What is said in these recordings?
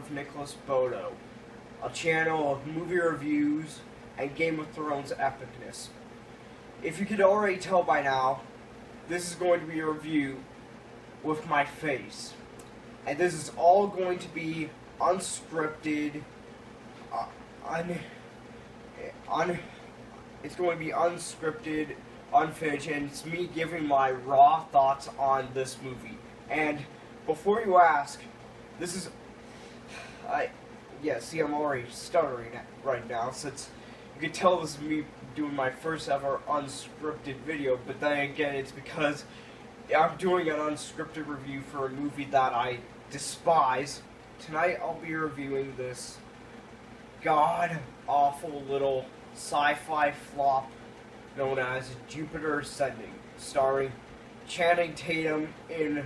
of Nicholas Bodo, a channel of movie reviews and Game of Thrones epicness. If you could already tell by now, this is going to be a review with my face. And this is all going to be unscripted, it's going to be unscripted, unfinished, and it's me giving my raw thoughts on this movie. And before you ask, this is, see, I'm already stuttering right now, since you can tell this is me doing my first ever unscripted video, but then again, it's because I'm doing an unscripted review for a movie that I despise. Tonight, I'll be reviewing this god-awful little sci-fi flop known as Jupiter Ascending, starring Channing Tatum in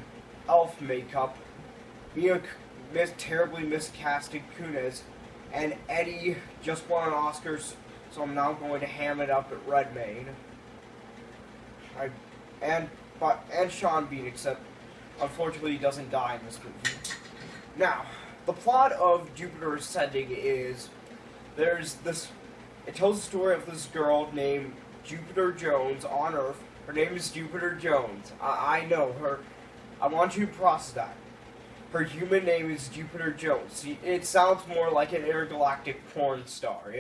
elf makeup, terribly miscasted Kunis, and Eddie just won an Oscar, so I'm now going to ham it up at Redmayne. And Sean Bean, except unfortunately he doesn't die in this movie. Now, the plot of Jupiter Ascending is it tells the story of this girl named Jupiter Jones on Earth. Her name is Jupiter Jones. I know her. I want you to process that. Her human name is Jupiter Jones. See, it sounds more like an intergalactic porn star.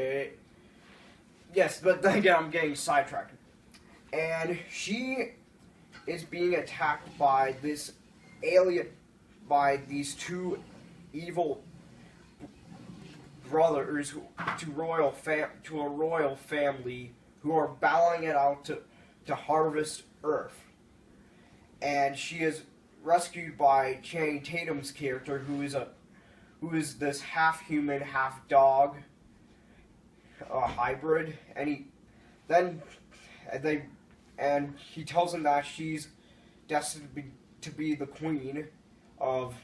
Yes, but then again, I'm getting sidetracked. And she is being attacked by this alien, by these two evil brothers to a royal family who are battling it out to harvest Earth. And she is rescued by Channing Tatum's character, who is this half human, half dog hybrid, and he tells him that she's destined to be the queen of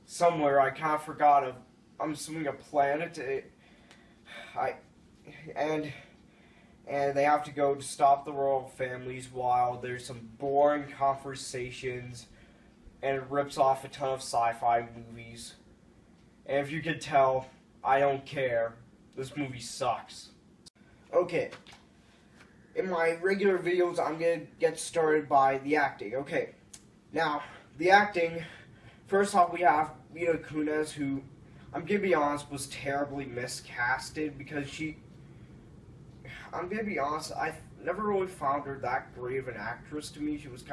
somewhere. I kind of forgot of. I'm assuming a planet. And they have to go to stop the royal families while there's some boring conversations, and it rips off a ton of sci-fi movies. And if you could tell, I don't care. This movie sucks. Okay. In my regular videos, I'm going to get started by the acting. Okay. Now, the acting, first off, we have Mila Kunis, who, I'm going to be honest, was terribly miscasted because I'm going to be honest, I never really found her that great of an actress to me. She was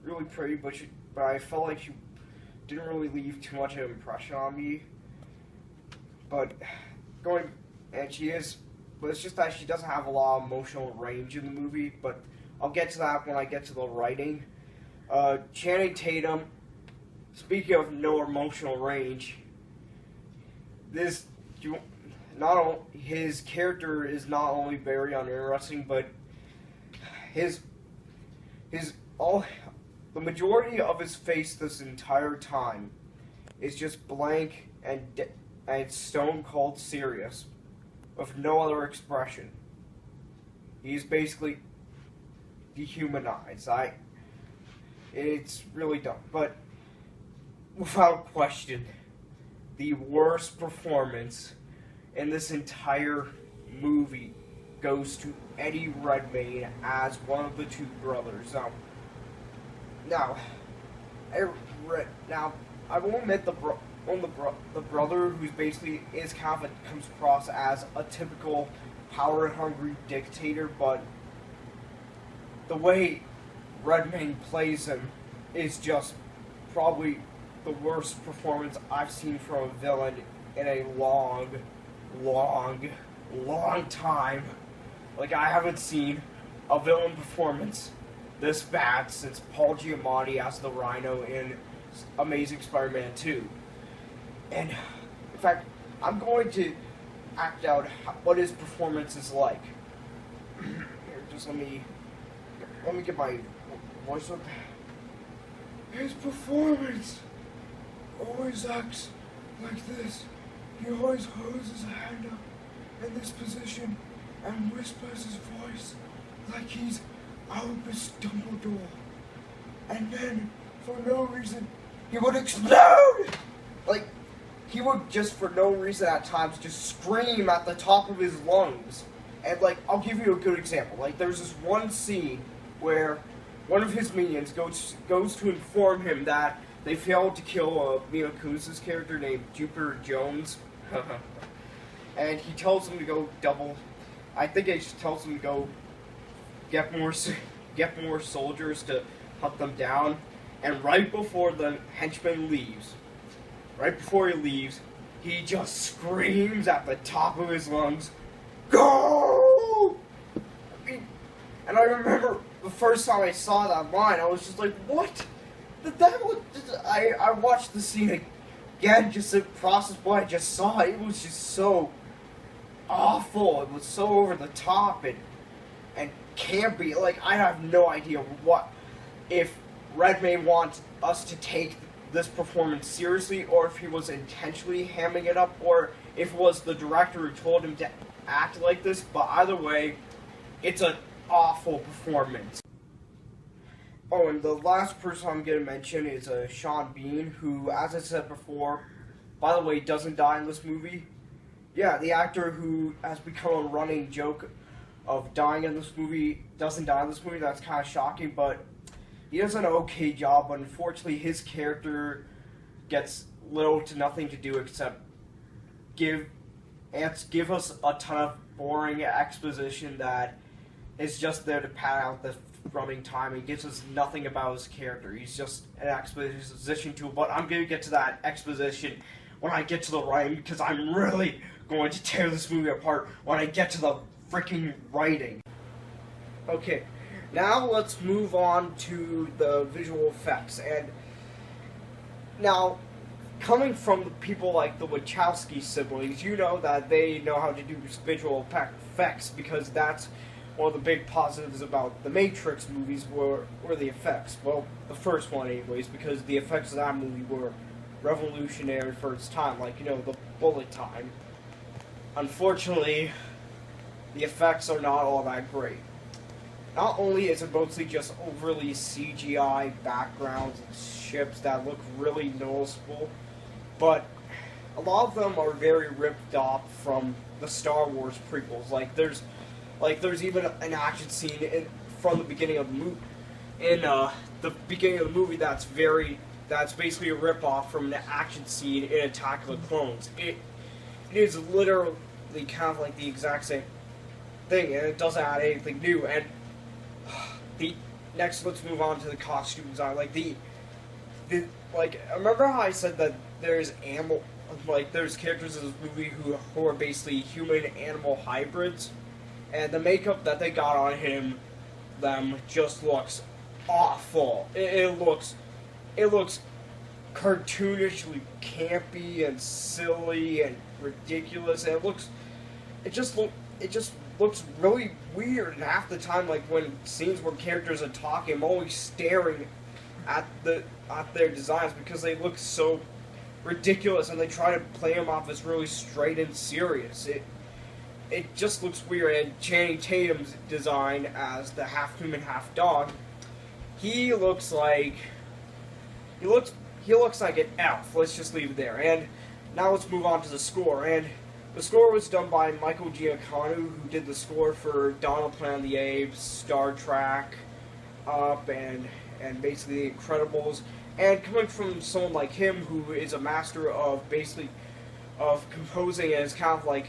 really pretty, but I felt like she didn't really leave too much of an impression on me. But it's just that she doesn't have a lot of emotional range in the movie, but I'll get to that when I get to the writing. Channing Tatum, speaking of no emotional range, his character is not only very uninteresting, but the majority of his face this entire time is just blank and stone cold serious, with no other expression. He's basically dehumanized. It's really dumb, but without question, the worst performance in this entire movie goes to Eddie Redmayne as one of the two brothers. Now, I will admit the brother who's basically comes across as a typical power-hungry dictator, but the way Redmayne plays him is just probably the worst performance I've seen from a villain in a long time. Like, I haven't seen a villain performance this bad since Paul Giamatti as the Rhino in Amazing Spider-Man 2. And, in fact, I'm going to act out what his performance is like. Here, just let me get my voice up. His performance always acts like this. He always holds his hand up in this position and whispers his voice like he's Albus Dumbledore. And then, for no reason, he would explode! Like, he would just, for no reason at times, just scream at the top of his lungs. And, like, I'll give you a good example. Like, there's this one scene where one of his minions goes to inform him that they failed to kill Mila Kunis's character named Jupiter Jones. And he tells him to go I think he just tells him to go get more soldiers to hunt them down. And right before the henchman leaves, he just screams at the top of his lungs, "Go!" And I remember the first time I saw that line, I was just like, what? I watched the scene again just to process what I just saw. It was just so awful. It was so over the top and campy. Like, I have no idea if Red may want us to take this performance seriously, or if he was intentionally hamming it up, or if it was the director who told him to act like this. But either way, it's an awful performance. Oh, and the last person I'm going to mention is Sean Bean, who, as I said before, by the way, doesn't die in this movie. Yeah, the actor who has become a running joke of dying in this movie doesn't die in this movie. That's kind of shocking, but he does an okay job. But unfortunately, his character gets little to nothing to do except give us a ton of boring exposition that is just there to pad out the running time. He gives us nothing about his character. He's just an exposition tool. But I'm going to get to that exposition when I get to the writing, because I'm really going to tear this movie apart when I get to the freaking writing. Okay, now let's move on to the visual effects. And now, coming from people like the Wachowski siblings, you know that they know how to do visual effects, because that's one of the big positives about the Matrix movies were the effects. Well, the first one anyways, because the effects of that movie were revolutionary for its time, like, you know, the bullet time. Unfortunately, the effects are not all that great. Not only is it mostly just overly CGI backgrounds and ships that look really noticeable, but a lot of them are very ripped off from the Star Wars prequels. Like there's even an action scene from the beginning of the movie. In the beginning of the movie, that's basically a rip-off from an action scene in Attack of the Clones. It is literally kind of like the exact same thing, and it doesn't add anything new. And next, let's move on to the costume design. Remember how I said that there's characters in this movie who are basically human-animal hybrids? And the makeup that they got on them just looks awful. It looks cartoonishly campy and silly and ridiculous. And it just looks really weird. And half the time, like when scenes where characters are talking, I'm always staring at their designs because they look so ridiculous, and they try to play them off as really straight and serious. It just looks weird. And Channing Tatum's design as the half human, half dog, he looks like an elf. Let's just leave it there. And now let's move on to the score. And the score was done by Michael Giacchino, who did the score for Donald Planet of the Apes, Star Trek, Up, and basically The Incredibles. And coming from someone like him, who is a master of composing, and is kind of like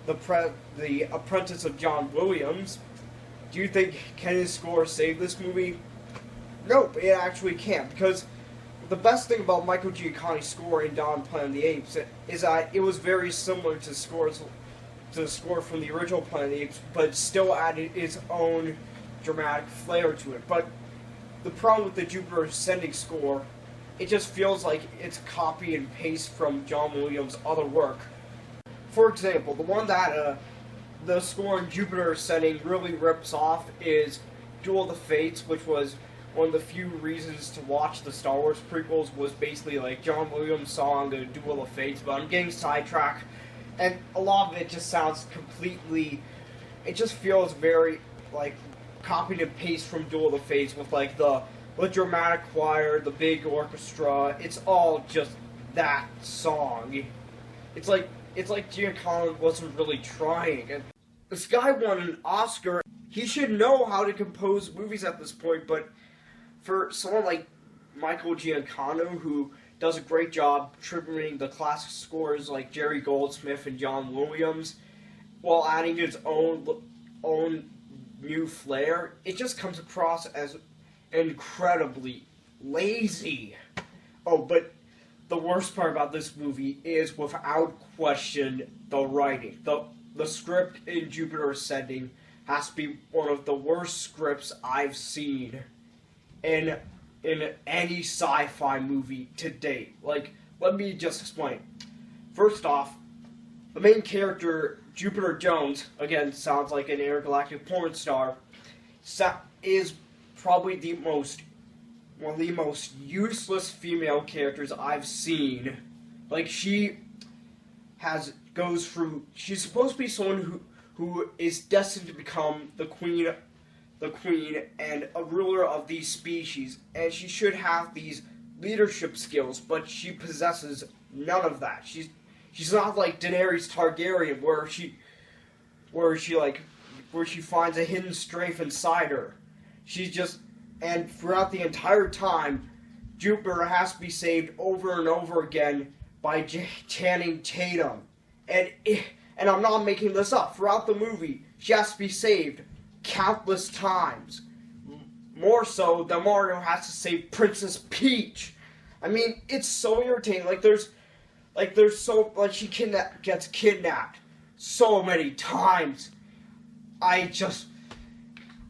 the apprentice of John Williams, do you think can his score save this movie? Nope, it actually can't, because the best thing about Michael Giacchino's score in Dawn Planet of the Apes is that it was very similar to the score from the original Planet of the Apes, but still added its own dramatic flair to it. But the problem with the Jupiter Ascending score, it just feels like it's copy and paste from John Williams' other work. For example, the one that the score in Jupiter Ascending really rips off is Duel of the Fates, which was one of the few reasons to watch the Star Wars prequels, was basically like John Williams' song, the Duel of Fates. But I'm getting sidetracked, and a lot of it just sounds it just feels very like copied and paste from Duel of the Fates, with like the the dramatic choir, the big orchestra. It's all just that song. It's like Giancarlo wasn't really trying. And this guy won an Oscar. He should know how to compose movies at this point, but for someone like Michael Giacchino, who does a great job tributing the classic scores like Jerry Goldsmith and John Williams, while adding his own new flair, it just comes across as incredibly lazy. Oh, but the worst part about this movie is, without question, the writing. The script in Jupiter Ascending has to be one of the worst scripts I've seen in any sci-fi movie to date. Like, let me just explain. First off, the main character, Jupiter Jones, again, sounds like an intergalactic porn star, is probably one of the most useless female characters I've seen. Like, she's supposed to be someone who is destined to become the queen and a ruler of these species, and she should have these leadership skills, but she possesses none of that. She's not like Daenerys Targaryen, where she finds a hidden strength inside her. And throughout the entire time, Jupiter has to be saved over and over again by Channing Tatum. And I'm not making this up. Throughout the movie, she has to be saved countless times. More so than Mario has to save Princess Peach. I mean, it's so irritating. She gets kidnapped so many times.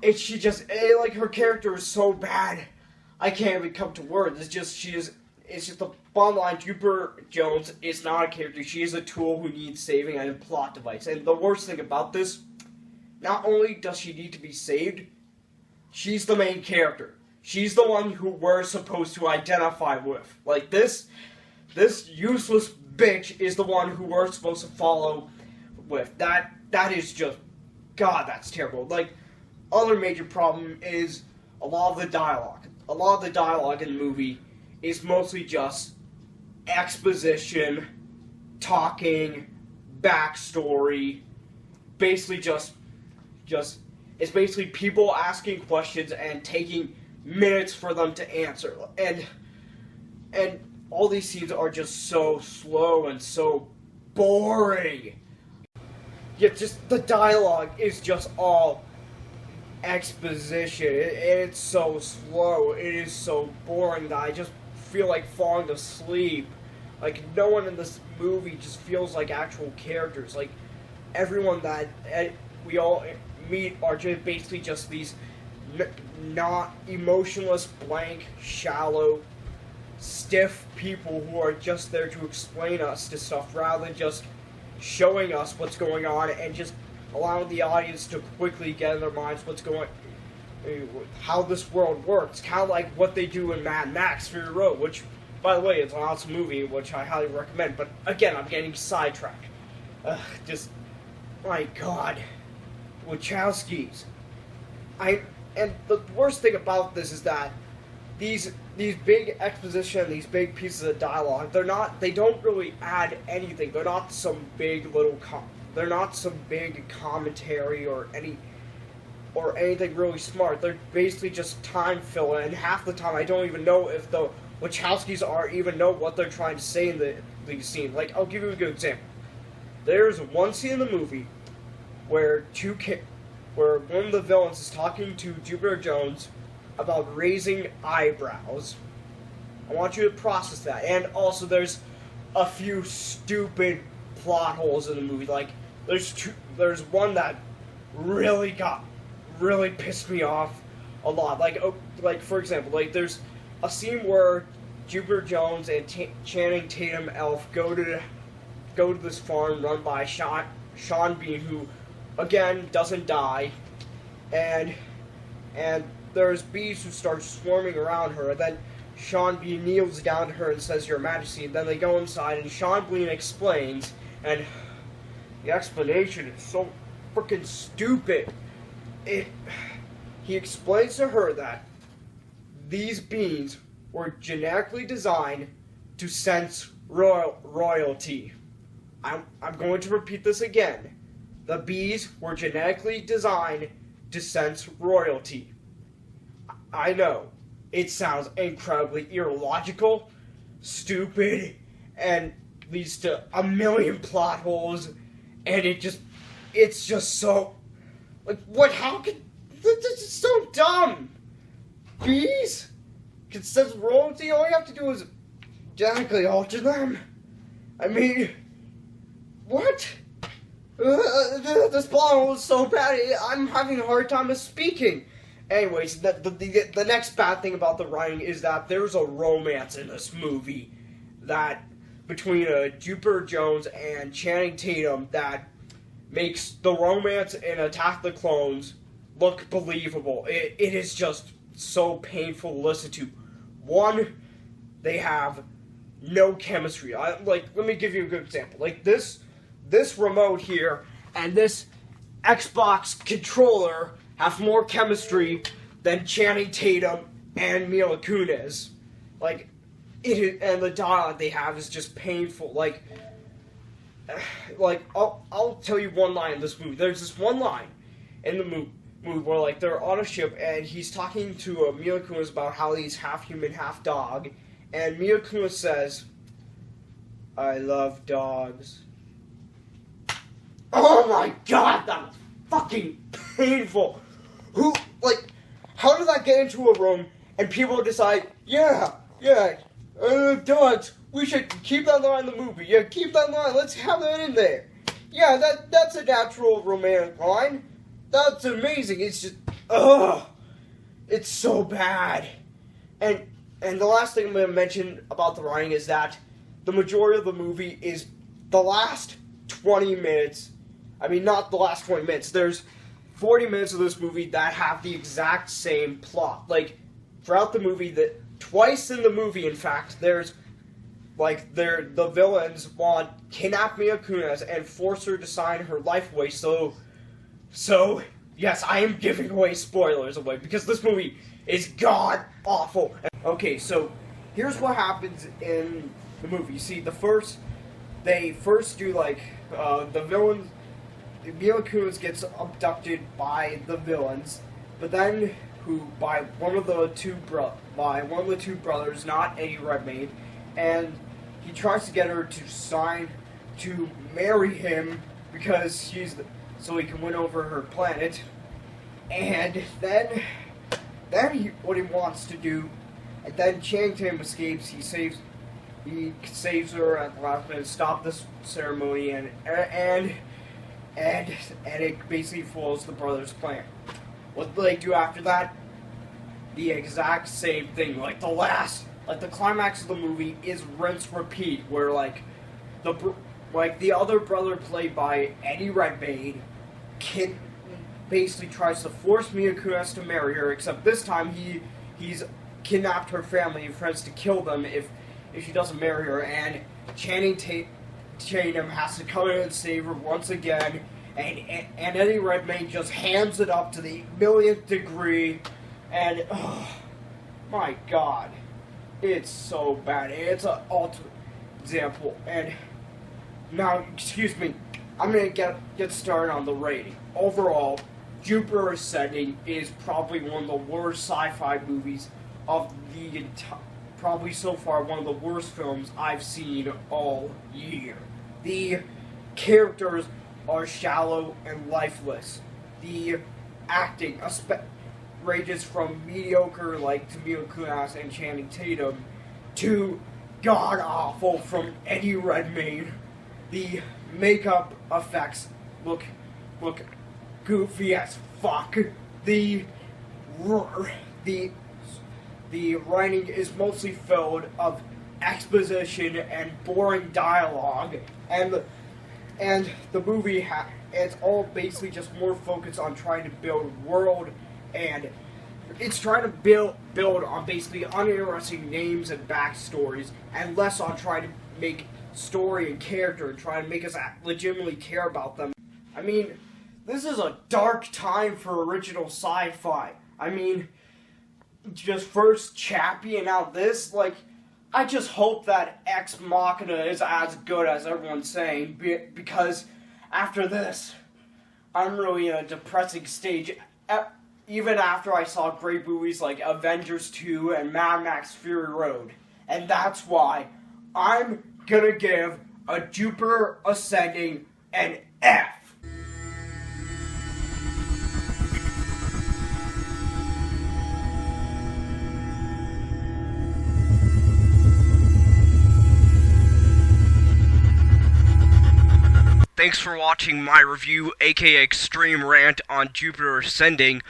Her character is so bad, I can't even come to words. It's just the bottom line. Jupiter Jones is not a character. She is a tool who needs saving and a plot device. And the worst thing about this, not only does she need to be saved, she's the main character. She's the one who we're supposed to identify with. Like, this useless bitch is the one who we're supposed to follow with. That is just, God, that's terrible. Like, other major problem is a lot of the dialogue. A lot of the dialogue in the movie is mostly just exposition, talking, backstory, basically it's basically people asking questions and taking minutes for them to answer. And all these scenes are just so slow and so boring. Yet just the dialogue is just all exposition. It's so slow. It is so boring that I just feel like falling asleep. Like, no one in this movie just feels like actual characters. Like, everyone that we all meet are just basically just these not emotionless, blank, shallow, stiff people who are just there to explain us to stuff rather than just showing us what's going on and just allowing the audience to quickly get in their minds how this world works. Kind of like what they do in Mad Max Fury Road, which, by the way, is an awesome movie, which I highly recommend. But again, I'm getting sidetracked. My God, Wachowskis. And the worst thing about this is that these big exposition, these big pieces of dialogue, they don't really add anything. They're not some big they're not some big commentary or anything really smart. They're basically just time filler, and half the time I don't even know if the Wachowskis even know what they're trying to say in these scenes. Like, I'll give you a good example. There's one scene in the movie where one of the villains is talking to Jupiter Jones about raising eyebrows. I want you to process that. And also, there's a few stupid plot holes in the movie. Like, there's one that really pissed me off a lot. Like for example, like, there's a scene where Jupiter Jones and Channing Tatum Elf go to this farm run by Sean Bean, who again doesn't die, and there's bees who start swarming around her, and then Sean Bean kneels down to her and says, "Your Majesty," and then they go inside, and Sean Bean explains, and the explanation is so freaking stupid. He explains to her that these beings were genetically designed to sense royalty. I'm going to repeat this again. The bees were genetically designed to sense royalty. I know, it sounds incredibly illogical, stupid, and leads to a million plot holes, and it's just so, like, what, how could, this is so dumb. Bees can sense royalty, all you have to do is genetically alter them. I mean, what? This plot hole is so bad, I'm having a hard time speaking. Anyways, the next bad thing about the writing is that there's a romance in this movie that between Jupiter Jones and Channing Tatum that makes the romance in Attack the Clones look believable. It is just so painful to listen to. One, they have no chemistry. Let me give you a good example. Like this remote here and this Xbox controller have more chemistry than Channing Tatum and Mila Kunis. Like, and the dialogue they have is just painful. Like I'll tell you one line in this movie. There's this one line in the movie where, like, they're on a ship and he's talking to Mila Kunis about how he's half human, half dog, and Mila Kunis says, "I love dogs." Oh my god, that was fucking painful. How did that get into a room and people decide, dogs, we should keep that line in the movie. Yeah, keep that line, let's have that in there. Yeah, that's a natural romantic line. That's amazing. It's just, it's so bad. And the last thing I'm going to mention about the writing is that the majority of the movie is the last 20 minutes. I mean, not the last 20 minutes. There's 40 minutes of this movie that have the exact same plot. Like, throughout the movie, twice in the movie, in fact, there's, like, the villains want to kidnap Mila Kunis and force her to sign her life away, so, yes, I am giving away spoilers away, because this movie is god-awful. Okay, so, here's what happens in the movie. You see, they first do, like, the villains, Mila Kunis gets abducted by the villains, but then by one of the two brothers, not Eddie Redmayne, and he tries to get her to marry him because so he can win over her planet, and then what he wants to do, and then Channing Tatum escapes. He saves her at the last minute, stop this ceremony, and it basically follows the brothers' plan. What do they do after that? The exact same thing. Like the climax of the movie is rinse repeat, where the other brother played by Eddie Redmayne basically tries to force Mila Kunis to marry her, except this time he's kidnapped her family and friends to kill them if she doesn't marry her, and Channing Tatum has to come in and save her once again, and Eddie Redmayne just hands it up to the millionth degree, and oh my god, it's so bad. It's an ultimate example. And now, excuse me, I'm gonna get started on the rating. Overall, Jupiter Ascending is probably one of the worst sci-fi movies of the probably so far one of the worst films I've seen all year. The characters are shallow and lifeless. The acting ranges from mediocre, like to Mila Kunis and Channing Tatum, to god-awful from Eddie Redmayne. The makeup effects look goofy as fuck. The writing is mostly filled of exposition and boring dialogue, and the movie it's all basically just more focused on trying to build world, and it's trying to build on basically uninteresting names and backstories, and less on trying to make story and character and trying to make us legitimately care about them. I mean, this is a dark time for original sci-fi. I mean, just first Chappie and now this, like, I just hope that Ex Machina is as good as everyone's saying, because after this, I'm really in a depressing stage. Even after I saw great movies like Avengers 2 and Mad Max Fury Road. And that's why I'm gonna give a Jupiter Ascending an F. Thanks for watching my review, aka Extreme Rant, on Jupiter Ascending,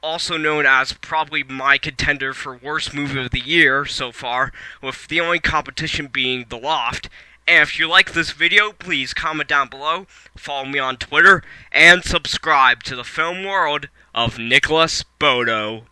also known as probably my contender for worst movie of the year so far, with the only competition being The Loft. And if you like this video, please comment down below, follow me on Twitter, and subscribe to the film world of Nicholas Bodo.